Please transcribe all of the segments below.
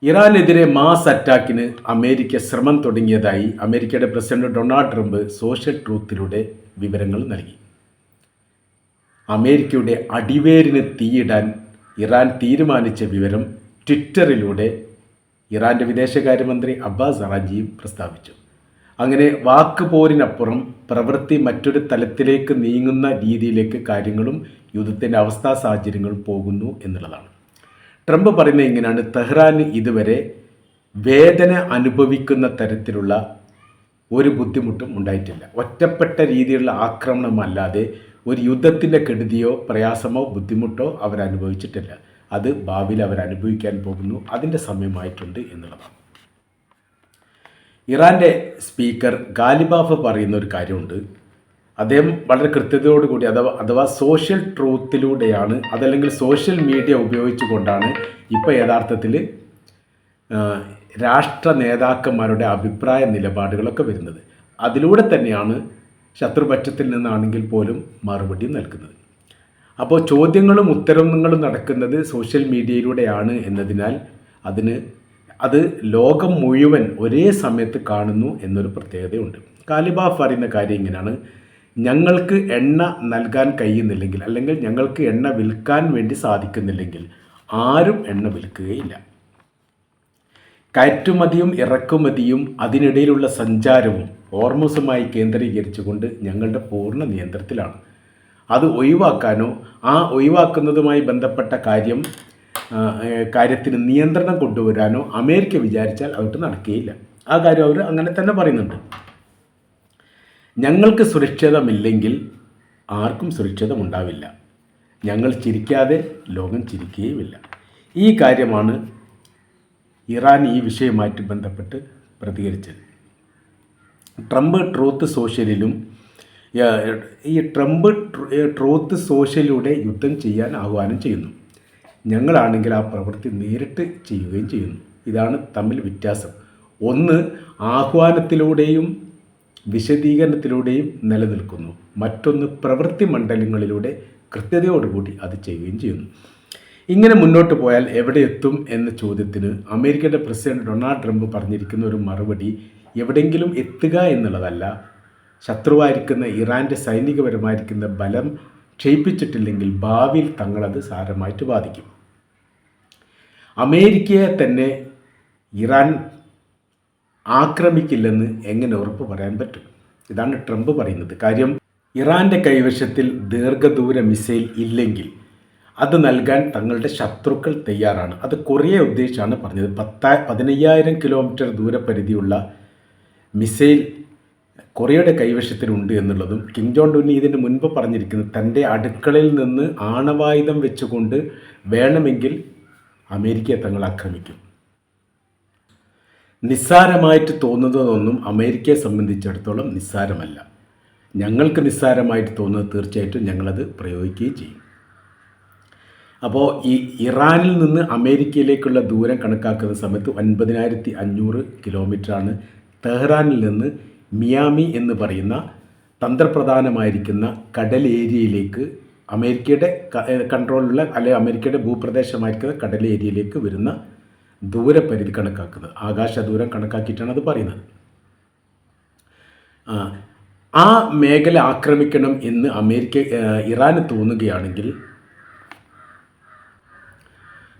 ഇറാനെതിരെ mass അറ്റാക്കിന് America ശ്രമം തുടങ്ങിയതായി അമേരിക്കയുടെ പ്രസിഡന്റ് ഡൊണാൾഡ് ട്രംപ് സോഷ്യൽ ട്രൂത്തിലൂടെ വിവരങ്ങൾ നൽകി. അമേരിക്കയുടെ അടിവേരിന് തീയിടാൻ ഇറാൻ തീരുമാനിച്ച വിവരം ട്വിറ്ററിലൂടെ ഇറാൻ്റെ വിദേശകാര്യമന്ത്രി അബ്ബാസ് അറാഞ്ചിയും പ്രസ്താവിച്ചു. അങ്ങനെ വാക്ക് പോരിനപ്പുറം പ്രവൃത്തി മറ്റൊരു തലത്തിലേക്ക് നീങ്ങുന്ന രീതിയിലേക്ക് കാര്യങ്ങളും യുദ്ധത്തിൻ്റെ അവസ്ഥാ സാഹചര്യങ്ങളും പോകുന്നു എന്നുള്ളതാണ്. ട്രംപ് പറയുന്നത് ഇങ്ങനെയാണ്: തെഹ്റാന് ഇതുവരെ വേദന അനുഭവിക്കുന്ന തരത്തിലുള്ള ഒരു ബുദ്ധിമുട്ടും ഉണ്ടായിട്ടില്ല. ഒറ്റപ്പെട്ട രീതിയിലുള്ള ആക്രമണമല്ലാതെ ഒരു യുദ്ധത്തിൻ്റെ കെടുതിയോ പ്രയാസമോ ബുദ്ധിമുട്ടോ അവരനുഭവിച്ചിട്ടില്ല. അത് ഭാവിയിൽ അവരനുഭവിക്കാൻ പോകുന്നു, അതിൻ്റെ സമയമായിട്ടുണ്ട് എന്നുള്ളതാണ്. ഇറാൻ്റെ സ്പീക്കർ ഗാലിബാഫ് പറയുന്ന ഒരു കാര്യമുണ്ട്. അദ്ദേഹം വളരെ കൃത്യതയോടുകൂടി അഥവാ സോഷ്യൽ ട്രൂത്തിലൂടെയാണ്, അതല്ലെങ്കിൽ സോഷ്യൽ മീഡിയ ഉപയോഗിച്ചുകൊണ്ടാണ് ഇപ്പോൾ യഥാർത്ഥത്തിൽ രാഷ്ട്ര നേതാക്കന്മാരുടെ അഭിപ്രായ നിലപാടുകളൊക്കെ വരുന്നത്. അതിലൂടെ തന്നെയാണ് ശത്രുപക്ഷത്തിൽ നിന്നാണെങ്കിൽ പോലും മറുപടി നൽകുന്നത്. അപ്പോൾ ചോദ്യങ്ങളും ഉത്തരങ്ങളും നടക്കുന്നത് സോഷ്യൽ മീഡിയയിലൂടെയാണ് എന്നതിനാൽ അത് ലോകം മുഴുവൻ ഒരേ സമയത്ത് കാണുന്നു എന്നൊരു പ്രത്യേകതയുണ്ട്. ഗാലിബാഫ് പറയുന്ന കാര്യം ഇങ്ങനെയാണ്: ഞങ്ങൾക്ക് എണ്ണ നൽകാൻ കഴിയുന്നില്ലെങ്കിൽ, അല്ലെങ്കിൽ ഞങ്ങൾക്ക് എണ്ണ വിൽക്കാൻ വേണ്ടി സാധിക്കുന്നില്ലെങ്കിൽ ആരും എണ്ണ വിൽക്കുകയില്ല. കയറ്റുമതിയും ഇറക്കുമതിയും അതിനിടയിലുള്ള സഞ്ചാരവും ഹോർമുസുമായി കേന്ദ്രീകരിച്ചുകൊണ്ട് ഞങ്ങളുടെ പൂർണ്ണ നിയന്ത്രണത്തിലാണ്. അത് ഒഴിവാക്കാനോ ഒഴിവാക്കുന്നതുമായി ബന്ധപ്പെട്ട കാര്യത്തിന് നിയന്ത്രണം കൊണ്ടുവരാനോ അമേരിക്ക വിചാരിച്ചാൽ അവർക്ക് നടക്കുകയില്ല. ആ കാര്യം അവർ അങ്ങനെ തന്നെ പറയുന്നുണ്ട്. ഞങ്ങൾക്ക് സുരക്ഷിതമില്ലെങ്കിൽ ആർക്കും സുരക്ഷിതമുണ്ടാവില്ല. ഞങ്ങൾ ചിരിക്കാതെ ലോകം ചിരിക്കുകയുമില്ല. ഈ കാര്യമാണ് ഇറാൻ ഈ വിഷയവുമായിട്ട് ബന്ധപ്പെട്ട് പ്രതികരിച്ചത്. ട്രംപ് ട്രൂത്ത് സോഷ്യലിലും ട്രൂത്ത് സോഷ്യലിലൂടെ യുദ്ധം ചെയ്യാൻ ആഹ്വാനം ചെയ്യുന്നു. ഞങ്ങളാണെങ്കിൽ ആ പ്രവൃത്തി നേരിട്ട് ചെയ്യുകയും ചെയ്യുന്നു. ഇതാണ് തമ്മിൽ വ്യത്യാസം. ഒന്ന് ആഹ്വാനത്തിലൂടെയും വിശദീകരണത്തിലൂടെയും നിലനിൽക്കുന്നു, മറ്റൊന്ന് പ്രവൃത്തി മണ്ഡലങ്ങളിലൂടെ കൃത്യതയോടുകൂടി അത് ചെയ്യുകയും ചെയ്യുന്നു. ഇങ്ങനെ മുന്നോട്ട് പോയാൽ എവിടെ എത്തും എന്ന ചോദ്യത്തിന് അമേരിക്കയുടെ പ്രസിഡന്റ് ഡൊണാൾഡ് ട്രംപ് പറഞ്ഞിരിക്കുന്ന ഒരു മറുപടി എവിടെയെങ്കിലും എത്തുക എന്നുള്ളതല്ല, ശത്രുവായിരിക്കുന്ന ഇറാൻ്റെ സൈനികപരമായിരിക്കുന്ന ബലം ക്ഷയിപ്പിച്ചിട്ടില്ലെങ്കിൽ ഭാവിയിൽ തങ്ങളത് സാരമായിട്ട് ബാധിക്കും. അമേരിക്കയെ തന്നെ ഇറാൻ ആക്രമിക്കില്ലെന്ന് എങ്ങനെ ഉറപ്പ് പറയാൻ പറ്റും? ഇതാണ് ട്രംപ് പറയുന്നത്. കാര്യം, ഇറാൻ്റെ കൈവശത്തിൽ ദീർഘദൂര മിസൈൽ ഇല്ലെങ്കിൽ അത് നൽകാൻ തങ്ങളുടെ ശത്രുക്കൾ തയ്യാറാണ്. അത് കൊറിയ ഉദ്ദേശിച്ചാണ് പറഞ്ഞത്. 15,000 കിലോമീറ്റർ ദൂരപരിധിയുള്ള മിസൈൽ കൊറിയയുടെ കൈവശത്തിലുണ്ട് എന്നുള്ളതും കിം ജോങ് ഉൻ ഇതിന് മുൻപ് പറഞ്ഞിരിക്കുന്നത് തൻ്റെ അടുക്കളയിൽ നിന്ന് ആണവായുധം വെച്ചുകൊണ്ട് വേണമെങ്കിൽ അമേരിക്കയെ തങ്ങൾ ആക്രമിക്കും. നിസ്സാരമായിട്ട് തോന്നുന്നതൊന്നും അമേരിക്കയെ സംബന്ധിച്ചിടത്തോളം നിസ്സാരമല്ല. ഞങ്ങൾക്ക് നിസ്സാരമായിട്ട് തോന്നുന്നത് തീർച്ചയായിട്ടും ഞങ്ങളത് പ്രയോഗിക്കുകയും ചെയ്യും. അപ്പോൾ ഈ ഇറാനിൽ നിന്ന് അമേരിക്കയിലേക്കുള്ള ദൂരം കണക്കാക്കുന്ന സമയത്ത് 9,500 കിലോമീറ്ററാണ് തെഹ്റാനിൽ നിന്ന് മിയാമി എന്ന് പറയുന്ന തന്ത്രപ്രധാനമായിരിക്കുന്ന കടൽ ഏരിയയിലേക്ക്, അമേരിക്കയുടെ കൺട്രോളിലുള്ള അല്ലെങ്കിൽ അമേരിക്കയുടെ ഭൂപ്രദേശമായിരിക്കുന്ന കടൽ ഏരിയയിലേക്ക് വരുന്ന ദൂരപരിധി കണക്കാക്കുന്നത്. ആകാശ ദൂരം കണക്കാക്കിയിട്ടാണ് അത് പറയുന്നത്. ആ മേഖല ആക്രമിക്കണം എന്ന് ഇറാന് തോന്നുകയാണെങ്കിൽ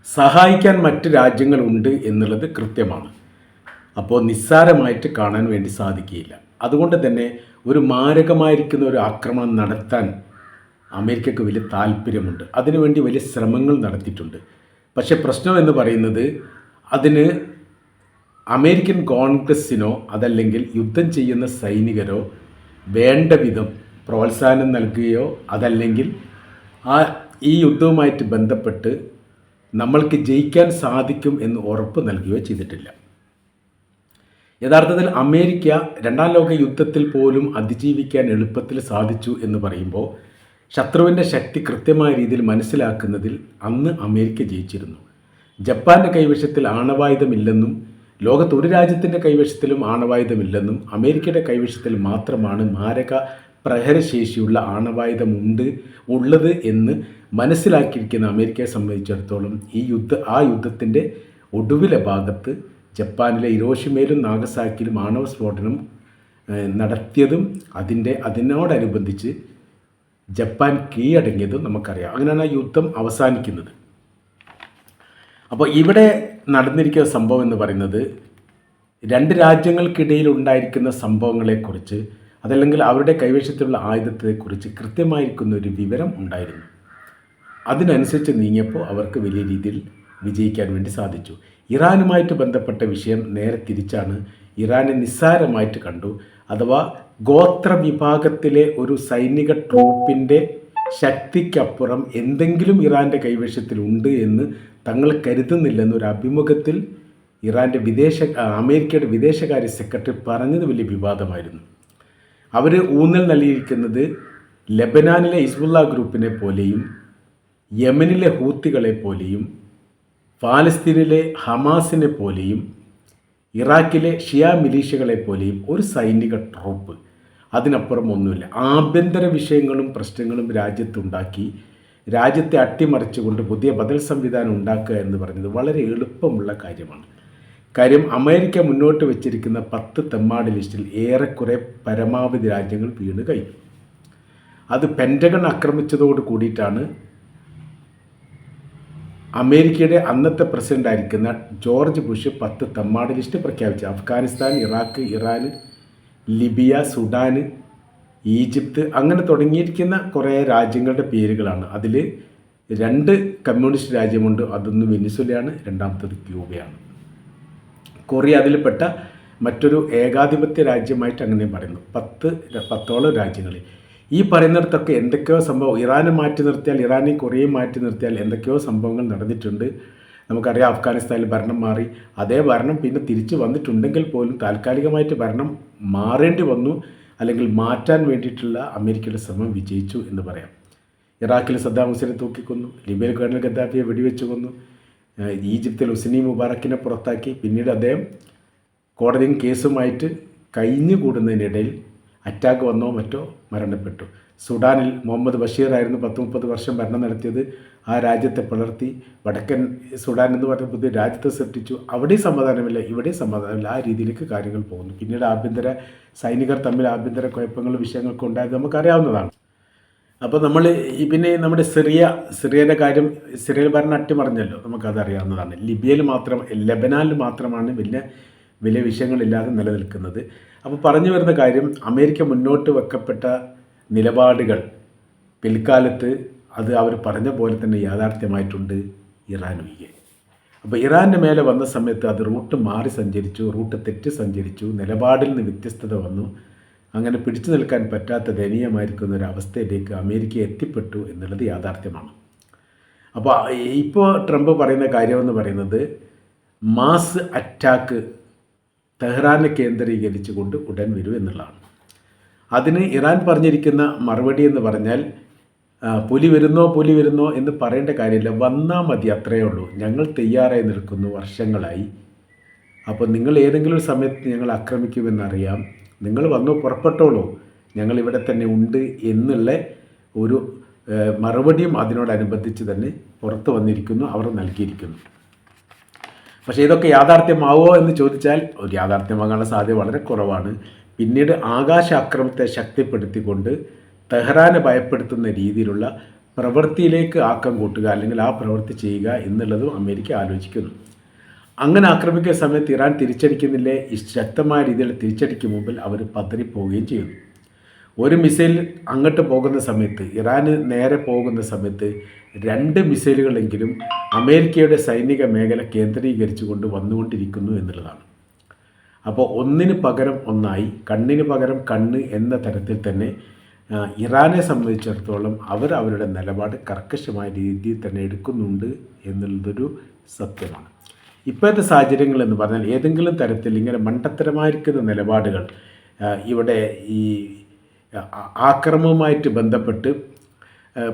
സഹായിക്കാൻ മറ്റ് രാജ്യങ്ങളുണ്ട് എന്നുള്ളത് കൃത്യമാണ്. അപ്പോൾ നിസ്സാരമായിട്ട് കാണാൻ വേണ്ടി സാധിക്കുകയില്ല. അതുകൊണ്ട് തന്നെ ഒരു മാരകമായിരിക്കുന്ന ഒരു ആക്രമണം നടത്താൻ അമേരിക്കക്ക് വലിയ താല്പര്യമുണ്ട്. അതിനുവേണ്ടി വലിയ ശ്രമങ്ങൾ നടത്തിയിട്ടുണ്ട്. പക്ഷേ പ്രശ്നം എന്ന് പറയുന്നത്, അതിന് അമേരിക്കൻ കോൺഗ്രസ്സിനോ അതല്ലെങ്കിൽ യുദ്ധം ചെയ്യുന്ന സൈനികരോ വേണ്ട വിധം പ്രോത്സാഹനം നൽകുകയോ അതല്ലെങ്കിൽ ഈ യുദ്ധവുമായിട്ട് ബന്ധപ്പെട്ട് നമ്മൾക്ക് ജയിക്കാൻ സാധിക്കും എന്ന് ഉറപ്പ് നൽകുകയോ ചെയ്തിട്ടില്ല. യഥാർത്ഥത്തിൽ അമേരിക്ക 2ാം ലോക യുദ്ധത്തിൽ പോലും അതിജീവിക്കാൻ എളുപ്പത്തിൽ സാധിച്ചു എന്ന് പറയുമ്പോൾ ശത്രുവിൻ്റെ ശക്തി കൃത്യമായ രീതിയിൽ മനസ്സിലാക്കുന്നതിൽ അന്ന് അമേരിക്ക ജയിച്ചിരുന്നു. ജപ്പാൻ്റെ കൈവശത്തിൽ ആണവായുധമില്ലെന്നും ലോകത്ത് ഒരു രാജ്യത്തിൻ്റെ കൈവശത്തിലും ആണവായുധമില്ലെന്നും അമേരിക്കയുടെ കൈവശത്തിൽ മാത്രമാണ് മാരക പ്രഹരശേഷിയുള്ള ഉള്ളത് എന്ന് മനസ്സിലാക്കിയിരിക്കുന്ന അമേരിക്കയെ സംബന്ധിച്ചിടത്തോളം ആ യുദ്ധത്തിൻ്റെ ഒടുവിലെ ഭാഗത്ത് ജപ്പാനിലെ ഹിരോഷിമയിലും നാഗസാക്കിയിലും ആണവ സ്ഫോടനം നടത്തിയതും അതിനോടനുബന്ധിച്ച് ജപ്പാൻ കീഴടങ്ങിയതും നമുക്കറിയാം. അങ്ങനെയാണ് ആ യുദ്ധം അവസാനിക്കുന്നത്. അപ്പോൾ ഇവിടെ നടന്നിരിക്കുന്ന സംഭവം എന്ന് പറയുന്നത് രണ്ട് രാജ്യങ്ങൾക്കിടയിൽ ഉണ്ടായിരിക്കുന്ന സംഭവങ്ങളെക്കുറിച്ച്, അതല്ലെങ്കിൽ അവരുടെ കൈവശത്തിലുള്ള ആയുധത്തെക്കുറിച്ച് കൃത്യമായിരിക്കുന്ന ഒരു വിവരം ഉണ്ടായിരുന്നു. അതിനനുസരിച്ച് നീങ്ങിയപ്പോൾ അവർക്ക് വലിയ രീതിയിൽ വിജയിക്കാൻ വേണ്ടി സാധിച്ചു. ഇറാനുമായിട്ട് ബന്ധപ്പെട്ട വിഷയം നേരെ തിരിച്ചാണ്. ഇറാനെ നിസ്സാരമായിട്ട് കണ്ടു. അഥവാ ഗോത്ര വിഭാഗത്തിലെ ഒരു സൈനിക ട്രൂപ്പിൻ്റെ ശക്തിക്കപ്പുറം എന്തെങ്കിലും ഇറാൻ്റെ കൈവശത്തിലുണ്ട് എന്ന് തങ്ങൾ കരുതുന്നില്ലെന്നൊരു അഭിമുഖത്തിൽ അമേരിക്കയുടെ വിദേശകാര്യ സെക്രട്ടറി പറഞ്ഞത് വലിയ വിവാദമായിരുന്നു. അവർ ഊന്നൽ നൽകിയിരിക്കുന്നത് ലെബനാനിലെ ഹിസ്ബുള്ള ഗ്രൂപ്പിനെ പോലെയും യമനിലെ ഹൂത്തികളെ പോലെയും ഫലസ്തീനിലെ ഹമാസിനെ പോലെയും ഇറാഖിലെ ഷിയ മിലീഷ്യകളെ പോലെയും ഒരു സൈനിക ട്രൂപ്പ്, അതിനപ്പുറം ഒന്നുമില്ല. ആഭ്യന്തര വിഷയങ്ങളും പ്രശ്നങ്ങളും രാജ്യത്തുണ്ടാക്കി രാജ്യത്തെ അട്ടിമറിച്ചുകൊണ്ട് പുതിയ ബദൽ സംവിധാനം ഉണ്ടാക്കുക എന്ന് പറയുന്നത് വളരെ എളുപ്പമുള്ള കാര്യമാണ്. കാര്യം അമേരിക്ക മുന്നോട്ട് വെച്ചിരിക്കുന്ന 10 തെമ്മാടി ലിസ്റ്റിൽ ഏറെക്കുറെ പരമാവധി രാജ്യങ്ങൾ വീണ് കഴിഞ്ഞു. അത് പെൻറ്റഗൺ ആക്രമിച്ചതോട് കൂടിയിട്ടാണ് അമേരിക്കയുടെ അന്നത്തെ പ്രസിഡൻ്റായിരിക്കുന്ന ജോർജ് ബുഷ് 10 തെമ്മാടി ലിസ്റ്റ് പ്രഖ്യാപിച്ചത്. Afghanistan, Iraq, Iran, Libya, Sudan, Egypt അങ്ങനെ തുടങ്ങിയിരിക്കുന്ന കുറേ രാജ്യങ്ങളുടെ പേരുകളാണ്. അതിൽ 2 കമ്മ്യൂണിസ്റ്റ് രാജ്യമുണ്ട്. അതൊന്ന് വെനിസ്വേലയാണ്, രണ്ടാമത്തത് ക്യൂബയാണ്. കൊറിയ അതിൽപ്പെട്ട മറ്റൊരു ഏകാധിപത്യ രാജ്യമായിട്ട് അങ്ങനെ പറയുന്നു. 10ഓളം രാജ്യങ്ങളിൽ ഈ പറയുന്നിടത്തൊക്കെ എന്തൊക്കെയോ സംഭവം, ഇറാനെ മാറ്റി നിർത്തിയാൽ, ഇറാനെയും കൊറിയയും മാറ്റി നിർത്തിയാൽ എന്തൊക്കെയോ സംഭവങ്ങൾ നടന്നിട്ടുണ്ട്. നമുക്കറിയാം അഫ്ഗാനിസ്ഥാനിൽ ഭരണം മാറി, അതേ ഭരണം പിന്നെ തിരിച്ചു വന്നിട്ടുണ്ടെങ്കിൽ പോലും താൽക്കാലികമായിട്ട് ഭരണം മാറേണ്ടി വന്നു, അല്ലെങ്കിൽ മാറ്റാൻ വേണ്ടിയിട്ടുള്ള അമേരിക്കയുടെ ശ്രമം വിജയിച്ചു എന്ന് പറയാം. ഇറാഖിൽ സദ്ദാം ഹുസൈനെ തൂക്കിക്കൊന്നു, ലിബിയയിൽ കേണൽ ഗദ്ദാഫിയെ വെടിവെച്ച് കൊന്നു, ഈജിപ്തിൽ ഹുസ്നി മുബാറക്കിനെ പുറത്താക്കി. പിന്നീട് അദ്ദേഹം കോടതിയും കേസുമായിട്ട് കഴിഞ്ഞുകൂടുന്നതിനിടയിൽ അറ്റാക്ക് വന്നോ മറ്റോ മരണപ്പെട്ടു. സുഡാനിൽ മുഹമ്മദ് ബഷീറായിരുന്നു 10-30 വർഷം ഭരണം നടത്തിയത്. ആ രാജ്യത്തെ പിളർത്തി വടക്കൻ സുഡാൻ എന്ന് പറഞ്ഞ പുതിയ രാജ്യത്തെ സൃഷ്ടിച്ചു. അവിടെയും സമാധാനമില്ല, ഇവിടെയും സമാധാനമില്ല. ആ രീതിയിലേക്ക് കാര്യങ്ങൾ പോകുന്നു. പിന്നീട് സൈനികർ തമ്മിൽ ആഭ്യന്തര കുഴപ്പങ്ങളും വിഷയങ്ങളൊക്കെ ഉണ്ടായത് നമുക്കറിയാവുന്നതാണ്. അപ്പോൾ പിന്നെ നമ്മുടെ സിറിയയുടെ കാര്യം, സിറിയയിൽ ഭരണം അട്ടിമറിഞ്ഞല്ലോ, നമുക്കതറിയാവുന്നതാണ്. ലെബനാനിൽ മാത്രമാണ് വലിയ വിഷയങ്ങളില്ലാതെ നിലനിൽക്കുന്നത്. അപ്പോൾ പറഞ്ഞു വരുന്ന കാര്യം, അമേരിക്ക മുന്നോട്ട് വെക്കപ്പെട്ട നിലപാടുകൾ പിൽക്കാലത്ത് അത് അവർ പറഞ്ഞ പോലെ തന്നെ യാഥാർത്ഥ്യമായിട്ടുണ്ട് ഇറാൻ ഒഴികെ. അപ്പോൾ ഇറാൻ്റെ മേലെ വന്ന സമയത്ത് അത് റൂട്ട് മാറി സഞ്ചരിച്ചു, റൂട്ട് തെറ്റ് സഞ്ചരിച്ചു, നിലപാടിൽ നിന്ന് വ്യത്യസ്തത വന്നു. അങ്ങനെ പിടിച്ചു നിൽക്കാൻ പറ്റാത്ത ദയനീയമായിരിക്കുന്ന ഒരു അവസ്ഥയിലേക്ക് അമേരിക്ക എത്തിപ്പെട്ടു എന്നുള്ളത് യാഥാർത്ഥ്യമാണ്. അപ്പോൾ ഇപ്പോൾ ട്രംപ് പറയുന്ന കാര്യമെന്ന് പറയുന്നത് മാസ് അറ്റാക്ക് തെഹ്റാനെ കേന്ദ്രീകരിച്ചുകൊണ്ട് ഉടൻ വരും എന്നുള്ളതാണ്. അതിന് ഇറാൻ പറഞ്ഞിരിക്കുന്ന മറുപടി എന്ന് പറഞ്ഞാൽ പുലി വരുന്നോ എന്ന് പറയേണ്ട കാര്യമില്ല, വന്നാൽ മതി, അത്രയേ ഉള്ളൂ. ഞങ്ങൾ തയ്യാറായി നിൽക്കുന്നു വർഷങ്ങളായി. അപ്പോൾ നിങ്ങൾ ഏതെങ്കിലും ഒരു സമയത്ത് ഞങ്ങൾ ആക്രമിക്കുമെന്നറിയാം, നിങ്ങൾ വന്നു പുറപ്പെട്ടോളൂ, ഞങ്ങളിവിടെ തന്നെ ഉണ്ട് എന്നുള്ള ഒരു മറുപടിയും അതിനോടനുബന്ധിച്ച് തന്നെ പുറത്തു വന്നിരിക്കുന്നു, അവർ നൽകിയിരിക്കുന്നു. പക്ഷേ ഇതൊക്കെ യാഥാർത്ഥ്യമാവോ എന്ന് ചോദിച്ചാൽ ഒരു യാഥാർത്ഥ്യമാകാനുള്ള സാധ്യത വളരെ കുറവാണ്. പിന്നീട് ആകാശ ആക്രമണത്തെ ശക്തിപ്പെടുത്തിക്കൊണ്ട് തെഹ്റാനെ ഭയപ്പെടുത്തുന്ന രീതിയിലുള്ള പ്രവൃത്തിയിലേക്ക് ആക്കം കൂട്ടുക, അല്ലെങ്കിൽ ആ പ്രവൃത്തി ചെയ്യുക എന്നുള്ളതും അമേരിക്ക ആലോചിക്കുന്നു. അങ്ങനെ ആക്രമിക്കുന്ന സമയത്ത് ഇറാൻ തിരിച്ചടിക്കുന്നില്ലേ, ശക്തമായ രീതിയിൽ തിരിച്ചടിക്കും മുമ്പിൽ അവർ പതറിപ്പോവുകയും ചെയ്യുന്നു. ഒരു മിസൈൽ അങ്ങോട്ട് പോകുന്ന സമയത്ത്, ഇറാന് നേരെ പോകുന്ന സമയത്ത് 2 മിസൈലുകളെങ്കിലും അമേരിക്കയുടെ സൈനിക മേഖല കേന്ദ്രീകരിച്ചുകൊണ്ട് വന്നുകൊണ്ടിരിക്കുന്നു എന്നുള്ളതാണ്. അപ്പോൾ ഒന്നിന് പകരം ഒന്നായി, കണ്ണിന് പകരം കണ്ണ് എന്ന തരത്തിൽ തന്നെ ഇറാനെ സംബന്ധിച്ചിടത്തോളം അവരുടെ നിലപാട് കർക്കശമായ രീതിയിൽ തന്നെ എടുക്കുന്നുണ്ട് എന്നുള്ളതൊരു സത്യമാണ്. ഇപ്പോഴത്തെ സാഹചര്യങ്ങൾ എന്ന് പറഞ്ഞാൽ ഏതെങ്കിലും തരത്തിൽ ഇങ്ങനെ മണ്ടത്തരമായിരിക്കുന്ന നിലപാടുകൾ ഇവിടെ ഈ ആക്രമണവുമായിട്ട് ബന്ധപ്പെട്ട്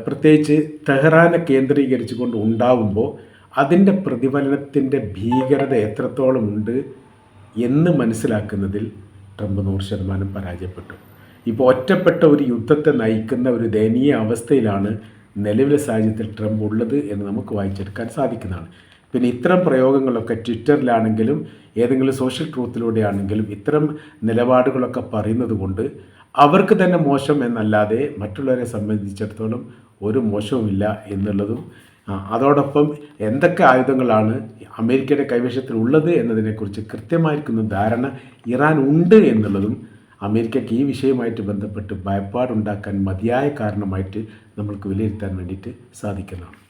പ്രത്യേകിച്ച് തെഹ്റാനെ കേന്ദ്രീകരിച്ചുകൊണ്ട് ഉണ്ടാവുമ്പോൾ അതിൻ്റെ പ്രതിഫലനത്തിൻ്റെ ഭീകരത എത്രത്തോളം ഉണ്ട് എന്ന് മനസ്സിലാക്കുന്നതിൽ ട്രംപ് 100% പരാജയപ്പെട്ടു. ഇപ്പോൾ ഒറ്റപ്പെട്ട ഒരു യുദ്ധത്തെ നയിക്കുന്ന ഒരു ദയനീയ അവസ്ഥയിലാണ് നിലവിലെ സാഹചര്യത്തിൽ ട്രംപ് ഉള്ളത് എന്ന് നമുക്ക് വായിച്ചെടുക്കാൻ സാധിക്കുന്നതാണ്. പിന്നെ ഇത്തരം പ്രയോഗങ്ങളൊക്കെ ട്വിറ്ററിലാണെങ്കിലും ഏതെങ്കിലും സോഷ്യൽ ട്രൂത്തിലൂടെയാണെങ്കിലും ഇത്തരം നിലപാടുകളൊക്കെ പറയുന്നത് കൊണ്ട് അവർക്ക് തന്നെ മോശം എന്നല്ലാതെ മറ്റുള്ളവരെ സംബന്ധിച്ചിടത്തോളം ഒരു മോശവുമില്ല എന്നുള്ളതും അതോടൊപ്പം എന്തൊക്കെ ആയുധങ്ങളാണ് അമേരിക്കയുടെ കൈവശത്തിലുള്ളത് എന്നതിനെക്കുറിച്ച് കൃത്യമായിരിക്കുന്ന ധാരണ ഇറാൻ ഉണ്ട് എന്നുള്ളതും അമേരിക്കയ്ക്ക് ഈ വിഷയവുമായിട്ട് ബന്ധപ്പെട്ട് ഭയപ്പാടുണ്ടാക്കാൻ മതിയായ കാരണമായിട്ട് നമ്മൾക്ക് വിലയിരുത്താൻ വേണ്ടിയിട്ട് സാധിക്കുന്നതാണ്.